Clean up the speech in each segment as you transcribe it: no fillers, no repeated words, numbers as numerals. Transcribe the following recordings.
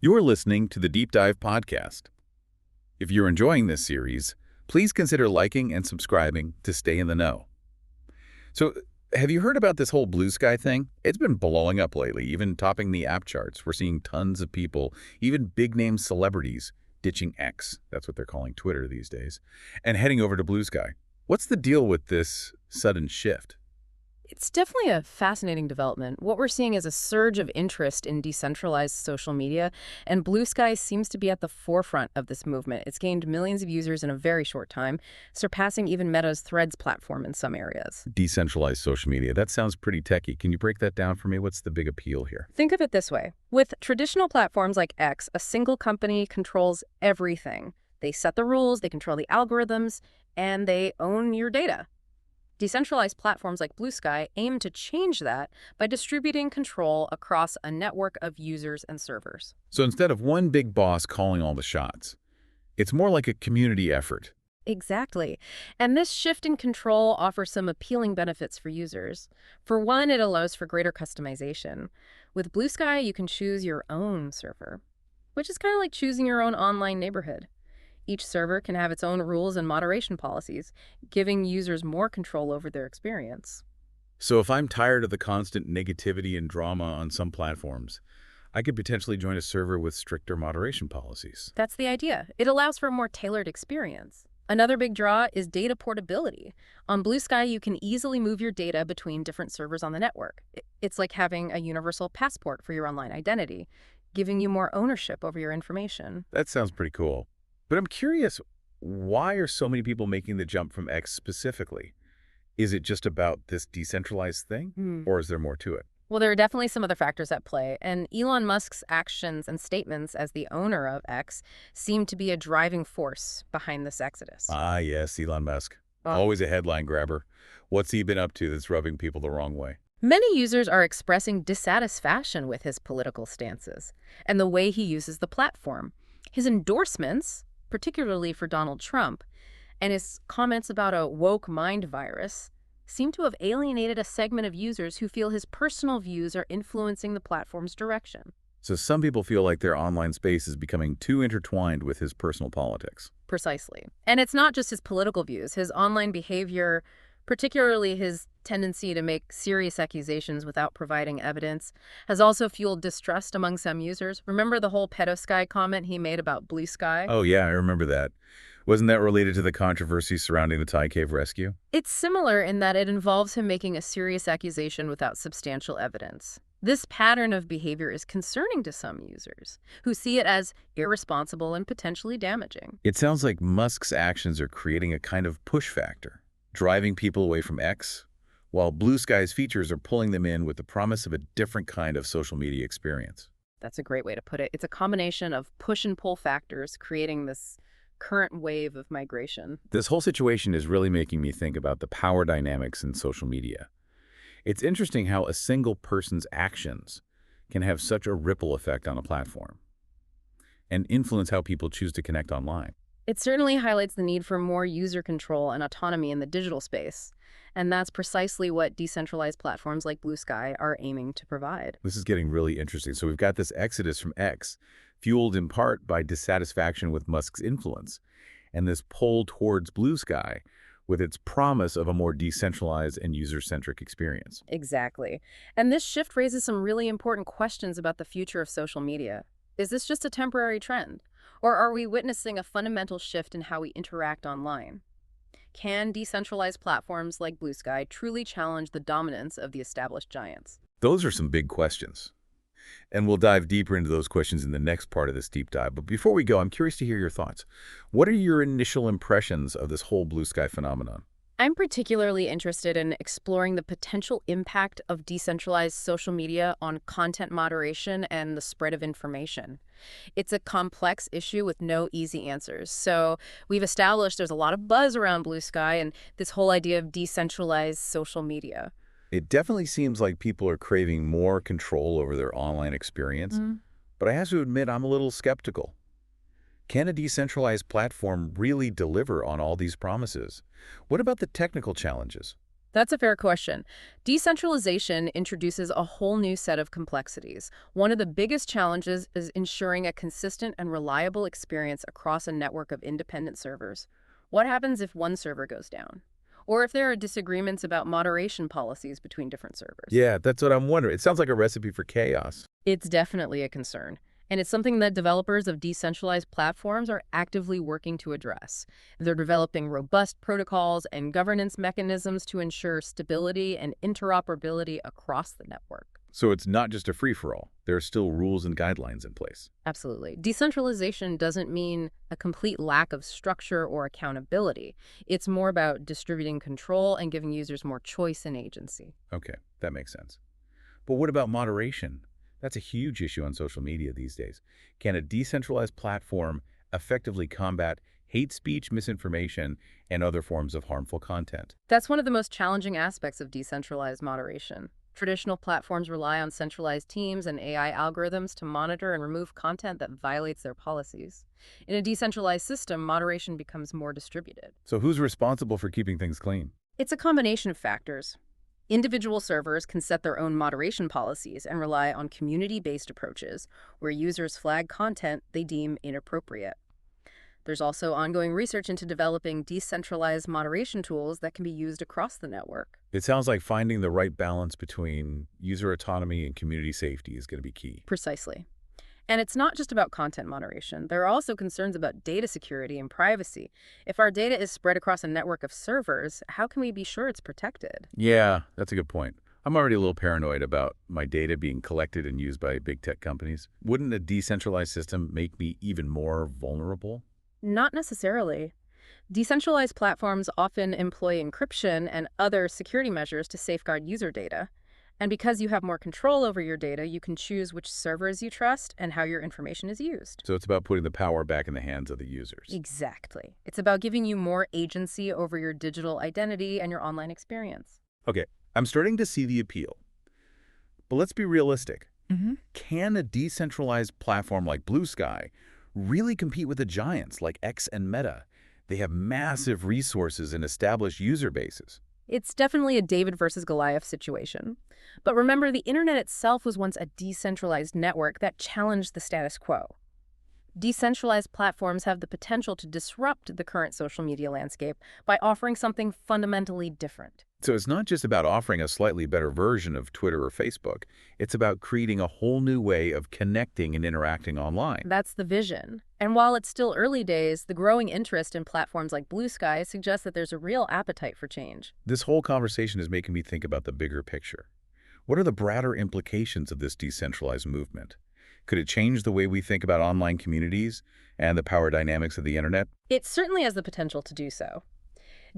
You're listening to the Deep Dive Podcast. If you're enjoying this series, please consider liking and subscribing to stay in the know. So, have you heard about this whole Blue Sky thing? It's been blowing up lately, even topping the app charts. We're seeing tons of people, even big-name celebrities, ditching X, that's what they're calling Twitter these days, and heading over to Blue Sky. What's the deal with this sudden shift? It's definitely a fascinating development. What we're seeing is a surge of interest in decentralized social media, and Blue Sky seems to be at the forefront of this movement. It's gained millions of users in a very short time, surpassing even Meta's Threads platform in some areas. Decentralized social media. That sounds pretty techy. Can you break that down for me? What's the big appeal here? Think of it this way. With traditional platforms like X, a single company controls everything. They set the rules, they control the algorithms, and they own your data. Decentralized platforms like Blue Sky aim to change that by distributing control across a network of users and servers. So instead of one big boss calling all the shots, it's more like a community effort. Exactly. And this shift in control offers some appealing benefits for users. For one, it allows for greater customization. With Blue Sky, you can choose your own server, which is kind of like choosing your own online neighborhood. Each server can have its own rules and moderation policies, giving users more control over their experience. So if I'm tired of the constant negativity and drama on some platforms, I could potentially join a server with stricter moderation policies. That's the idea. It allows for a more tailored experience. Another big draw is data portability. On Blue Sky, you can easily move your data between different servers on the network. It's like having a universal passport for your online identity, giving you more ownership over your information. That sounds pretty cool. But I'm curious, why are so many people making the jump from X specifically? Is it just about this decentralized thing, or is there more to it? Well, there are definitely some other factors at play, and Elon Musk's actions and statements as the owner of X seem to be a driving force behind this exodus. Ah, yes, Elon Musk. Oh. Always a headline grabber. What's he been up to that's rubbing people the wrong way? Many users are expressing dissatisfaction with his political stances and the way he uses the platform. His endorsements, particularly for Donald Trump, and his comments about a woke mind virus seem to have alienated a segment of users who feel his personal views are influencing the platform's direction. So some people feel like their online space is becoming too intertwined with his personal politics. Precisely. And it's not just his political views. His online behavior, particularly his tendency to make serious accusations without providing evidence, has also fueled distrust among some users. Remember the whole pedosky comment he made about Blue Sky? Oh, yeah, I remember that. Wasn't that related to the controversy surrounding the Thai cave rescue? It's similar in that it involves him making a serious accusation without substantial evidence. This pattern of behavior is concerning to some users, who see it as irresponsible and potentially damaging. It sounds like Musk's actions are creating a kind of push factor, driving people away from X, while Blue Sky's features are pulling them in with the promise of a different kind of social media experience. That's a great way to put it. It's a combination of push and pull factors creating this current wave of migration. This whole situation is really making me think about the power dynamics in social media. It's interesting how a single person's actions can have such a ripple effect on a platform and influence how people choose to connect online. It certainly highlights the need for more user control and autonomy in the digital space. And that's precisely what decentralized platforms like Blue Sky are aiming to provide. This is getting really interesting. So we've got this exodus from X, fueled in part by dissatisfaction with Musk's influence, and this pull towards Blue Sky with its promise of a more decentralized and user-centric experience. Exactly. And this shift raises some really important questions about the future of social media. Is this just a temporary trend? Or are we witnessing a fundamental shift in how we interact online? Can decentralized platforms like Blue Sky truly challenge the dominance of the established giants? Those are some big questions. And we'll dive deeper into those questions in the next part of this deep dive. But before we go, I'm curious to hear your thoughts. What are your initial impressions of this whole Blue Sky phenomenon? I'm particularly interested in exploring the potential impact of decentralized social media on content moderation and the spread of information. It's a complex issue with no easy answers. So we've established there's a lot of buzz around Blue Sky and this whole idea of decentralized social media. It definitely seems like people are craving more control over their online experience, but I have to admit I'm a little skeptical. Can a decentralized platform really deliver on all these promises? What about the technical challenges? That's a fair question. Decentralization introduces a whole new set of complexities. One of the biggest challenges is ensuring a consistent and reliable experience across a network of independent servers. What happens if one server goes down? Or if there are disagreements about moderation policies between different servers? Yeah, that's what I'm wondering. It sounds like a recipe for chaos. It's definitely a concern. And it's something that developers of decentralized platforms are actively working to address. They're developing robust protocols and governance mechanisms to ensure stability and interoperability across the network. So it's not just a free-for-all. There are still rules and guidelines in place. Absolutely. Decentralization doesn't mean a complete lack of structure or accountability. It's more about distributing control and giving users more choice and agency. Okay, that makes sense. But what about moderation? That's a huge issue on social media these days. Can a decentralized platform effectively combat hate speech, misinformation, and other forms of harmful content? That's one of the most challenging aspects of decentralized moderation. Traditional platforms rely on centralized teams and AI algorithms to monitor and remove content that violates their policies. In a decentralized system, moderation becomes more distributed. So who's responsible for keeping things clean? It's a combination of factors. Individual servers can set their own moderation policies and rely on community-based approaches, where users flag content they deem inappropriate. There's also ongoing research into developing decentralized moderation tools that can be used across the network. It sounds like finding the right balance between user autonomy and community safety is going to be key. Precisely. And it's not just about content moderation. There are also concerns about data security and privacy. If our data is spread across a network of servers, how can we be sure it's protected? Yeah, that's a good point. I'm already a little paranoid about my data being collected and used by big tech companies. Wouldn't a decentralized system make me even more vulnerable? Not necessarily. Decentralized platforms often employ encryption and other security measures to safeguard user data. And because you have more control over your data, you can choose which servers you trust and how your information is used. So it's about putting the power back in the hands of the users. Exactly. It's about giving you more agency over your digital identity and your online experience. Okay, I'm starting to see the appeal. But let's be realistic. Mm-hmm. Can a decentralized platform like BlueSky really compete with the giants like X and Meta? They have massive resources and established user bases. It's definitely a David versus Goliath situation. But remember, the internet itself was once a decentralized network that challenged the status quo. Decentralized platforms have the potential to disrupt the current social media landscape by offering something fundamentally different. So it's not just about offering a slightly better version of Twitter or Facebook. It's about creating a whole new way of connecting and interacting online. That's the vision. And while it's still early days, the growing interest in platforms like BlueSky suggests that there's a real appetite for change. This whole conversation is making me think about the bigger picture. What are the broader implications of this decentralized movement? Could it change the way we think about online communities and the power dynamics of the internet? It certainly has the potential to do so.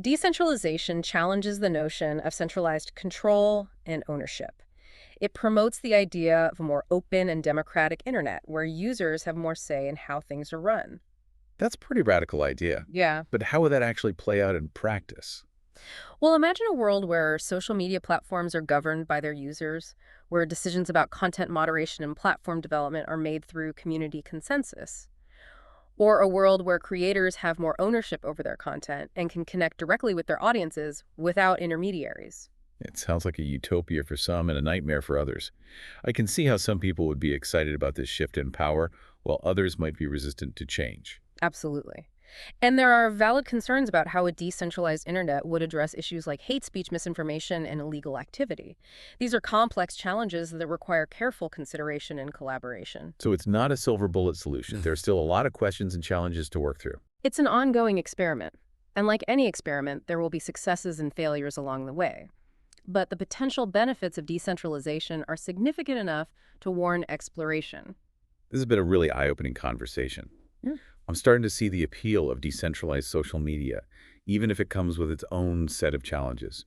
Decentralization challenges the notion of centralized control and ownership. It promotes the idea of a more open and democratic internet where users have more say in how things are run. That's a pretty radical idea. Yeah. But how would that actually play out in practice? Well, imagine a world where social media platforms are governed by their users, where decisions about content moderation and platform development are made through community consensus. Or a world where creators have more ownership over their content and can connect directly with their audiences without intermediaries. It sounds like a utopia for some and a nightmare for others. I can see how some people would be excited about this shift in power, while others might be resistant to change. Absolutely. And there are valid concerns about how a decentralized internet would address issues like hate speech, misinformation, and illegal activity. These are complex challenges that require careful consideration and collaboration. So it's not a silver bullet solution. There's still a lot of questions and challenges to work through. It's an ongoing experiment. And like any experiment, there will be successes and failures along the way. But the potential benefits of decentralization are significant enough to warrant exploration. This has been a really eye-opening conversation. Yeah. I'm starting to see the appeal of decentralized social media, even if it comes with its own set of challenges.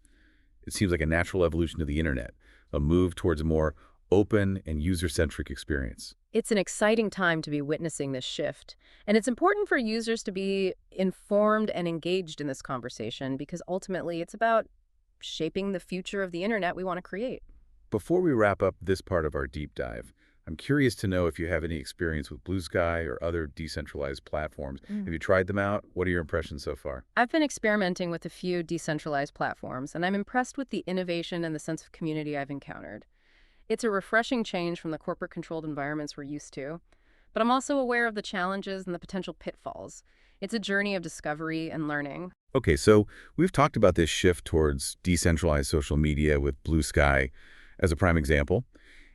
It seems like a natural evolution of the internet, a move towards a more open and user-centric experience. It's an exciting time to be witnessing this shift, and it's important for users to be informed and engaged in this conversation because ultimately it's about shaping the future of the internet we want to create. Before we wrap up this part of our deep dive, I'm curious to know if you have any experience with Blue Sky or other decentralized platforms. Have you tried them out? What are your impressions so far? I've been experimenting with a few decentralized platforms, and I'm impressed with the innovation and the sense of community I've encountered. It's a refreshing change from the corporate-controlled environments we're used to, but I'm also aware of the challenges and the potential pitfalls. It's a journey of discovery and learning. Okay, so we've talked about this shift towards decentralized social media with Blue Sky as a prime example,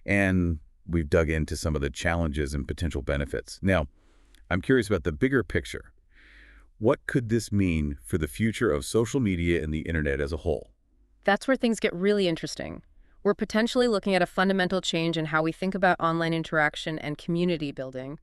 and we've dug into some of the challenges and potential benefits. Now, I'm curious about the bigger picture. What could this mean for the future of social media and the internet as a whole? That's where things get really interesting. We're potentially looking at a fundamental change in how we think about online interaction and community building.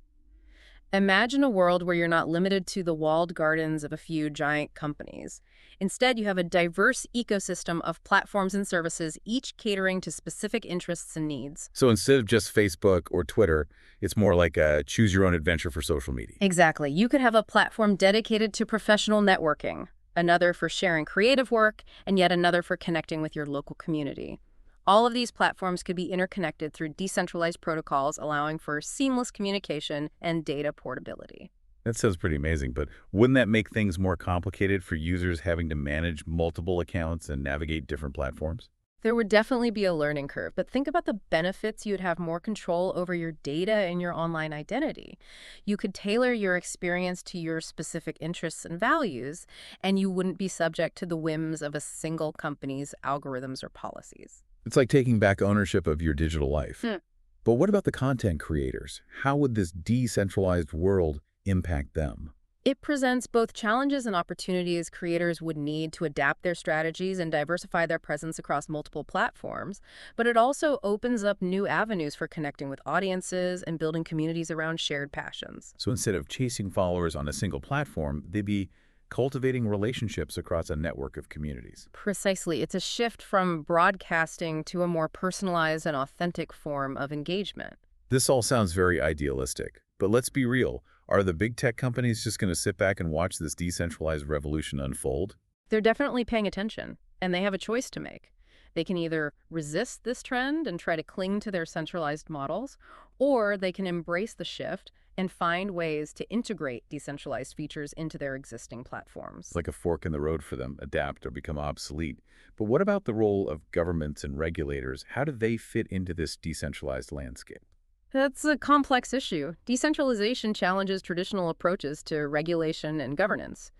Imagine a world where you're not limited to the walled gardens of a few giant companies. Instead, you have a diverse ecosystem of platforms and services, each catering to specific interests and needs. So instead of just Facebook or Twitter, it's more like a choose-your-own-adventure for social media. Exactly. You could have a platform dedicated to professional networking, another for sharing creative work, and yet another for connecting with your local community. All of these platforms could be interconnected through decentralized protocols, allowing for seamless communication and data portability. That sounds pretty amazing, but wouldn't that make things more complicated for users having to manage multiple accounts and navigate different platforms? There would definitely be a learning curve, but think about the benefits. You'd have more control over your data and your online identity. You could tailor your experience to your specific interests and values, and you wouldn't be subject to the whims of a single company's algorithms or policies. It's like taking back ownership of your digital life. Hmm. But what about the content creators? How would this decentralized world impact them? It presents both challenges and opportunities. Creators would need to adapt their strategies and diversify their presence across multiple platforms, but it also opens up new avenues for connecting with audiences and building communities around shared passions. So instead of chasing followers on a single platform, they'd be cultivating relationships across a network of communities. Precisely. It's a shift from broadcasting to a more personalized and authentic form of engagement. This all sounds very idealistic, but let's be real. Are the big tech companies just going to sit back and watch this decentralized revolution unfold? They're definitely paying attention, and they have a choice to make. They can either resist this trend and try to cling to their centralized models, or they can embrace the shift and find ways to integrate decentralized features into their existing platforms. It's like a fork in the road for them, adapt or become obsolete. But what about the role of governments and regulators? How do they fit into this decentralized landscape? That's a complex issue. Decentralization challenges traditional approaches to regulation and governance.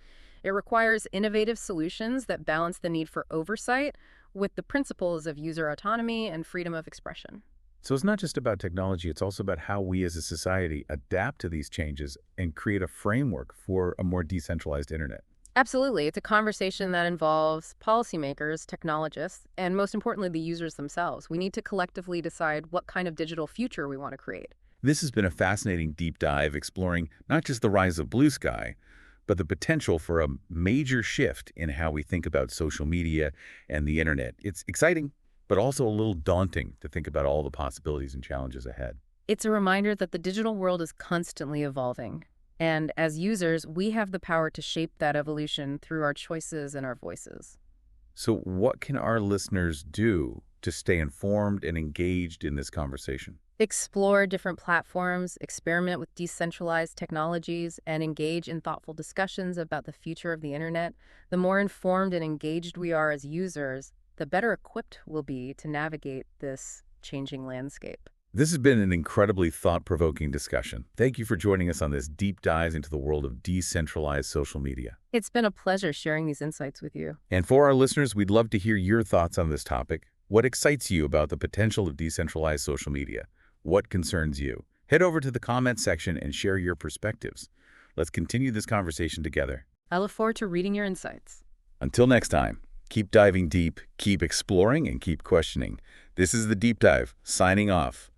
It requires innovative solutions that balance the need for oversight with the principles of user autonomy and freedom of expression. So it's not just about technology, it's also about how we as a society adapt to these changes and create a framework for a more decentralized internet. Absolutely. It's a conversation that involves policymakers, technologists, and most importantly, the users themselves. We need to collectively decide what kind of digital future we want to create. This has been a fascinating deep dive exploring not just the rise of Blue Sky, but the potential for a major shift in how we think about social media and the internet. It's exciting, but also a little daunting to think about all the possibilities and challenges ahead. It's a reminder that the digital world is constantly evolving. And as users, we have the power to shape that evolution through our choices and our voices. So what can our listeners do to stay informed and engaged in this conversation? Explore different platforms, experiment with decentralized technologies, and engage in thoughtful discussions about the future of the internet. The more informed and engaged we are as users, the better equipped we'll be to navigate this changing landscape. This has been an incredibly thought-provoking discussion. Thank you for joining us on this deep dive into the world of decentralized social media. It's been a pleasure sharing these insights with you. And for our listeners, we'd love to hear your thoughts on this topic. What excites you about the potential of decentralized social media? What concerns you? Head over to the comments section and share your perspectives. Let's continue this conversation together. I look forward to reading your insights. Until next time, keep diving deep, keep exploring, and keep questioning. This is The Deep Dive, signing off.